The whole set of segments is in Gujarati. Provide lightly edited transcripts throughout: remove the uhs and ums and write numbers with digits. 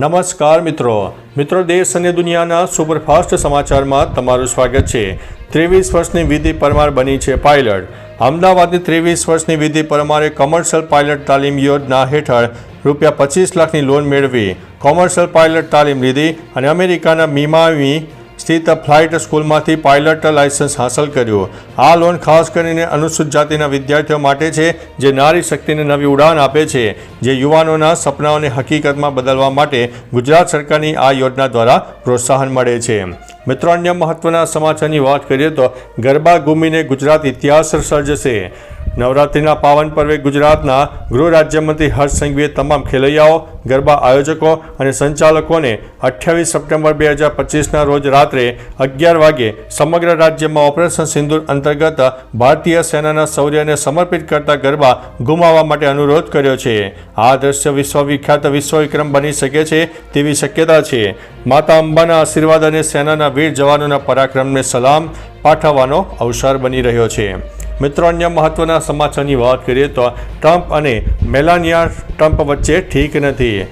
નમસ્કાર મિત્રો દેશ અને દુનિયાના સુપરફાસ્ટ સમાચારમાં તમારું સ્વાગત છે। 23 વર્ષની વિધિ પરમાર બની છે પાયલટ। અમદાવાદની 23 વર્ષની વિધિ પરમારે કોમર્શિયલ પાયલટ તાલીમ યોજના હેઠળ ₹25 લાખની લોન મેળવી કોમર્શિયલ પાયલટ તાલીમ લીધી અને અમેરિકાના મિયામી સ્થિત ફ્લાઇટ સ્કૂલમાંથી પાયલટ લાયસન્સ હાંસલ કર્યું। આ લોન ખાસ કરીને અનુસૂચિત જાતિના વિદ્યાર્થીઓ માટે છે, જે નારી શક્તિને નવી ઉડાન આપે છે, જે યુવાનોના સપનાઓને હકીકતમાં બદલવા માટે ગુજરાત સરકારની આ યોજના દ્વારા પ્રોત્સાહન મળે છે। મિત્રો, અન્ય મહત્વના સમાચારની વાત કરીએ તો ગરબા ઘૂમીને ગુજરાત ઇતિહાસ સર્જશે। નવરાત્રિના પાવન પર્વે ગુજરાતના ગૃહ રાજ્યમંત્રી હર્ષ સંઘવીએ તમામ ખેલૈયાઓ, ગરબા આયોજકો અને સંચાલકોને 28 સપ્ટેમ્બર 2025ના રોજ રાત્રે 11 વાગે સમગ્ર રાજ્યમાં ઓપરેશન સિંદૂર અંતર્ગત ભારતીય સેનાના શૌર્યને સમર્પિત કરતા ગરબા ઘુમાવવા માટે અનુરોધ કર્યો છે। આ દ્રશ્ય વિશ્વવિખ્યાત વિશ્વવિક્રમ બની શકે છે તેવી શક્યતા છે। માતા અંબાના આશીર્વાદ અને સેનાના વીર જવાનોના પરાક્રમને સલામ પાઠવવાનો અવસર બની રહ્યો છે। મિત્રો, અન્ય મહત્વના સમાચારની વાત કરીએ તો ટ્રમ્પ અને મેલાનિયા ટ્રમ્પ વચ્ચે ઠીક નથી।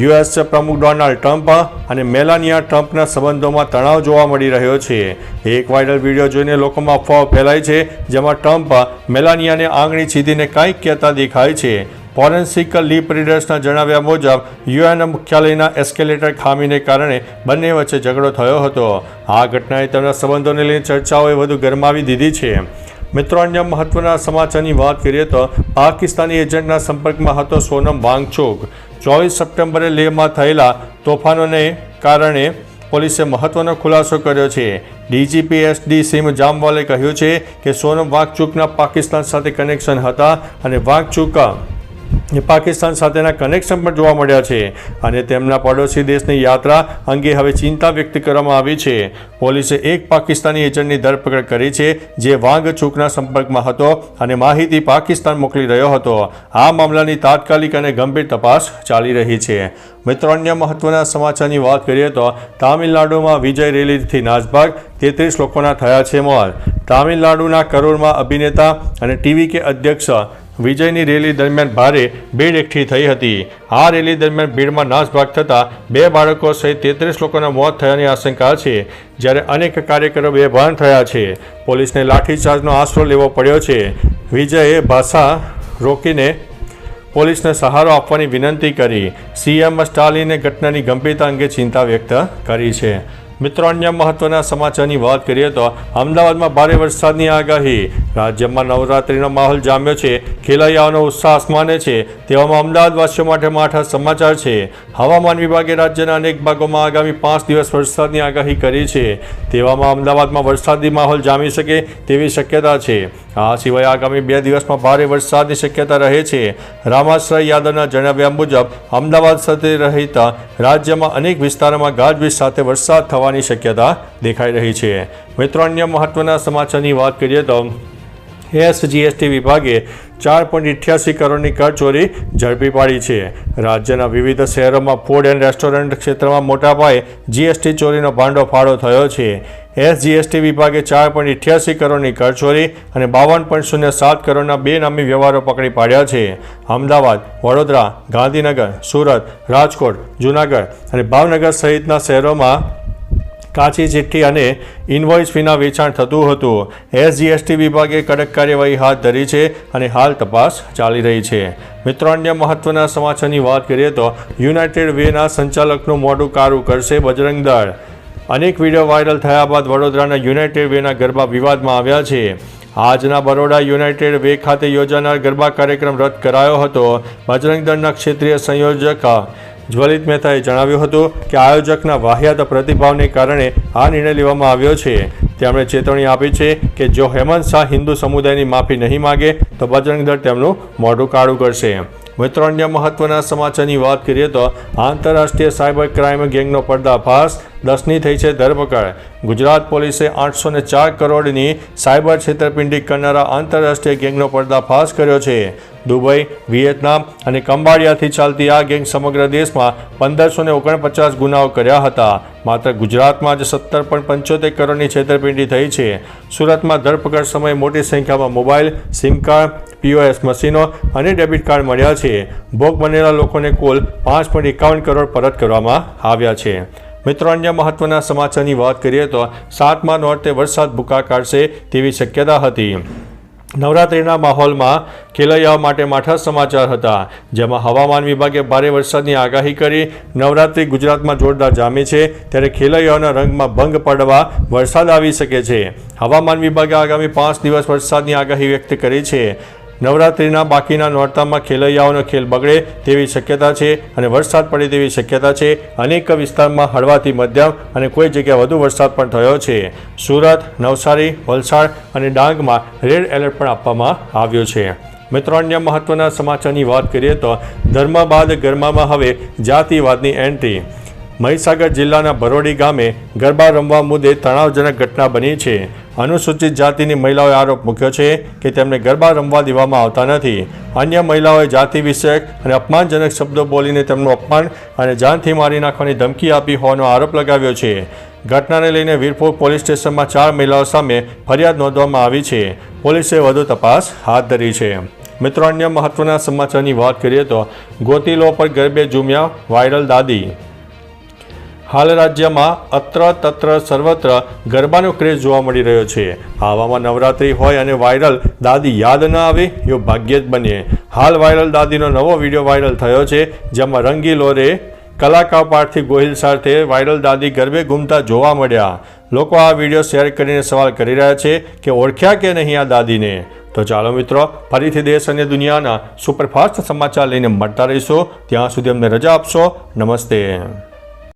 યુએસ પ્રમુખ ડોનાલ્ડ ટ્રમ્પ અને મેલાનિયા ટ્રમ્પના સંબંધોમાં તણાવ જોવા મળી રહ્યો છે। એક વાયરલ વિડીયો જોઈને લોકોમાં અફવાઓ ફેલાય છે, જેમાં ટ્રમ્પ મેલાનિયાને આંગળી છીધીને કંઈક કહેતા દેખાય છે। ફોરેન્સિક લીપ રીડર્સના જણાવ્યા મુજબ યુએન મુખ્યાલયના એસ્કેલેટર ખામીને કારણે બંને વચ્ચે ઝઘડો થયો હતો। આ ઘટનાએ તેમના સંબંધોને લઈને ચર્ચાઓએ વધુ ગરમાવી દીધી છે। મિત્રો, અન્ય મહત્વના સમાચારની વાત કરીએ તો પાકિસ્તાની એજન્ટના સંપર્કમાં હતો સોનમ વાંગચુક। 24 સપ્ટેમ્બરે લેહમાં થયેલા તોફાનોને કારણે પોલીસે મહત્વનો ખુલાસો કર્યો છે। ડીજીપી SD સિમ જામવાલે કહ્યું છે કે સોનમ વાંગચુકના પાકિસ્તાન સાથે કનેક્શન હતા અને વાંગચુક પાકિસ્તાન સાથેના કનેક્શન પણ જોવા મળ્યા છે અને તેમના પડોશી દેશની યાત્રા અંગે હવે ચિંતા વ્યક્ત કરવામાં આવી છે। પોલીસે એક પાકિસ્તાની એજન્ટની ધરપકડ કરી છે, જે વાંગચુકના સંપર્કમાં હતો અને માહિતી પાકિસ્તાન મોકલી રહ્યો હતો। આ મામલાની તાત્કાલિક અને ગંભીર તપાસ ચાલી રહી છે। મિત્રો, અન્ય મહત્વના સમાચારની વાત કરીએ તો તામિલનાડુમાં વિજય રેલીથી નાસભાગ, 33 લોકોના થયા છે મોત। તામિલનાડુના કરૂરમાં અભિનેતા અને ટીવી કે અધ્યક્ષ વિજયની રેલી દરમિયાન ભારે ભીડ એકઠી થઈ હતી। આ રેલી દરમિયાન ભીડમાં નાસભાગ થતાં 2 બાળકો સહિત 33 લોકોના મોત થયાની આશંકા છે, જ્યારે અનેક કાર્યકરો બેભાન થયા છે। પોલીસને લાઠીચાર્જનો આશરો લેવો પડ્યો છે। વિજયે ભાષા રોકીને પોલીસને સહારો આપવાની વિનંતી કરી। CM સ્ટાલિને ઘટનાની ગંભીરતા અંગે ચિંતા વ્યક્ત કરી છે। મિત્રો, અન્ય મહત્વના સમાચારની વાત કરીએ તો અમદાવાદમાં ભારે વરસાદની આગાહી। રાજ્યમાં નવરાત્રિનો માહોલ જામ્યો છે, ખેલૈયાઓનો ઉત્સાહ આસમાને છે। તેવામાં અમદાવાદવાસીઓ માટે માઠા સમાચાર છે। હવામાન વિભાગે રાજ્યના અનેક ભાગોમાં આગામી 5 દિવસ વરસાદની આગાહી કરી છે। તેવામાં અમદાવાદમાં વરસાદી માહોલ જામી શકે તેવી શક્યતા છે। આ સિવાય આગામી 2 દિવસમાં ભારે વરસાદની શક્યતા રહે છે। રામાશ્રય યાદવના જણાવ્યા મુજબ અમદાવાદ સાથે રહેતા રાજ્યમાં અનેક વિસ્તારોમાં ગાજવીજ સાથે વરસાદ થવાની શક્યતા દેખાઈ રહી છે। મિત્રો, અન્ય મહત્વના સમાચારની વાત કરીએ તો SGST વિભાગે 4.88 કરોડની કરચોરી ઝડપી પાડી છે। રાજ્યના વિવિધ શહેરોમાં ફૂડ એન્ડ રેસ્ટોરન્ટ ક્ષેત્રમાં મોટા પાયે GST ચોરીનો ભાંડો ફાળો થયો છે। SGST વિભાગે 4.88 કરોડની કરચોરી અને 52.07 કરોડના બેનામી વ્યવહારો પકડી પાડ્યા છે। અમદાવાદ, વડોદરા, ગાંધીનગર, સુરત, રાજકોટ, જૂનાગઢ અને ભાવનગર સહિતના શહેરોમાં કાચી ચિઠ્ઠી અને ઇનવોઇસ વિના વેચાણ થતું હતું। SGST વિભાગે કડક કાર્યવાહી હાથ ધરી છે અને હાલ તપાસ ચાલી રહી છે। મિત્રો, અન્ય મહત્વના સમાચારની વાત કરીએ તો યુનાઇટેડ વેના સંચાલકનું મોઢું કાળું કરશે બજરંગ દળ। અનેક વિડીયો વાયરલ થયા બાદ વડોદરાના યુનાઇટેડ વેના ગરબા વિવાદમાં આવ્યા છે। આજના બરોડા યુનાઇટેડ વે ખાતે યોજાનાર ગરબા કાર્યક્રમ રદ કરાયો હતો। બજરંગ દળના ક્ષેત્રીય સંયોજક જ્વલિત મહેતાએ જણાવ્યું હતું કે આયોજકના વાહિયાત પ્રતિભાવને કારણે આ નિર્ણય લેવામાં આવ્યો છે। તેમણે ચેતવણી આપી છે કે જો હેમંત શાહ હિન્દુ સમુદાયની માફી નહીં માગે તો બજરંગ દળ તેમનું મોઢું કાળું કરશે। મિત્રો, અન્ય મહત્વના સમાચારની વાત કરીએ તો આંતરરાષ્ટ્રીય સાયબર ક્રાઇમ ગેંગનો પર્દાફાશ। 10ની થઈ છે ધરપકડ. ગુજરાત પોલીસે 804 કરોડની સાયબર છેતરપિંડી કરનારા આંતરરાષ્ટ્રીય ગેંગનો પર્દાફાશ કર્યો છે. દુબઈ, વિયેતનામ અને કંબાડિયાથી ચાલતી આ ગેંગ સમગ્ર દેશમાં 1549 ગુનાઓ કર્યા હતા. માત્ર ગુજરાતમાં જ 17.75 કરોડની છેતરપિંડી થઈ છે. સુરતમાં ધરપકડ સમયે મોટી સંખ્યામાં મોબાઈલ, સિમ કાર્ડ, POS મશીનો અને ડેબિટ કાર્ડ મળ્યા છે. ભોગ બનેલા લોકોને કુલ 5.51 કરોડ પરત કરવામાં આવ્યા છે. મિત્રો, અન્ય મહત્વના સમાચારની વાત કરીએ તો 7મા નોરતે વરસાદ ભૂકા કાઢશે તેવી શક્યતા હતી. નવરાત્રિના માહોલમાં ખેલૈયાઓ માટે માઠા સમાચાર હતા, જેમાં હવામાન વિભાગે ભારે વરસાદની આગાહી કરી. નવરાત્રિ ગુજરાતમાં જોરદાર જામી છે, ત્યારે ખેલૈયાઓના રંગમાં ભંગ પડવા વરસાદ આવી શકે છે. હવામાન વિભાગે આગામી 5 દિવસ વરસાદની આગાહી વ્યક્ત કરી છે. નવરાત્રિના બાકીના નોરતામાં ખેલૈયાઓનો ખેલ બગડે તેવી શક્યતા છે અને વરસાદ પડે તેવી શક્યતા છે. અનેક વિસ્તારમાં હળવાથી મધ્યમ અને કોઈ જગ્યાએ વધુ વરસાદ પણ થયો છે. સુરત, નવસારી, વલસાડ અને ડાંગમાં રેડ એલર્ટ પણ આપવામાં આવ્યો છે. મિત્રો, અન્ય મહત્વના સમાચારની વાત કરીએ તો ધર્મ બાદ ગરબામાં હવે જાતિવાદની એન્ટ્રી. મહીસાગર જિલ્લાના ભરોડી ગામે ગરબા રમવા મુદ્દે તણાવજનક ઘટના બની છે. અનુસૂચિત જાતિની મહિલાઓએ આરોપ મૂક્યો છે કે તેમને ગરબા રમવા દેવામાં આવતા નથી. અન્ય મહિલાઓએ જાતિ વિષયક અને અપમાનજનક શબ્દો બોલીને તેમનું અપમાન અને જાનથી મારી નાખવાની ધમકી આપી હોવાનો આરોપ લગાવ્યો છે. ઘટનાને લઈને વીરપુર પોલીસ સ્ટેશનમાં 4 મહિલાઓ સામે ફરિયાદ નોંધવામાં આવી છે. પોલીસે વધુ તપાસ હાથ ધરી છે. મિત્રો, અન્ય મહત્વના સમાચારની વાત કરીએ તો ગોતીલો પર ગરબે ઝૂમ્યા વાયરલ દાદી. હાલ રાજ્યમાં અત્ર તત્ર સર્વત્ર ગરબાનો ક્રેઝ જોવા મળી રહ્યો છે. આવામાં નવરાત્રિ હોય અને વાયરલ દાદી યાદ ન આવે એવું ભાગ્ય જ બને. હાલ વાયરલ દાદીનો નવો વિડીયો વાયરલ થયો છે, જેમાં રંગીલોરે કલાકાર પાર્થિવ ગોહિલ સાથે વાયરલ દાદી ગરબે ઘૂમતા જોવા મળ્યા. લોકો આ વિડીયો શેર કરીને સવાલ કરી રહ્યા છે કે ઓળખ્યા કે નહીં આ દાદીને. તો ચાલો મિત્રો, ફરીથી દેશ અને દુનિયાના સુપરફાસ્ટ સમાચાર લઈને મળતા રહીશું. ત્યાં સુધી અમને રજા આપશો. નમસ્તે.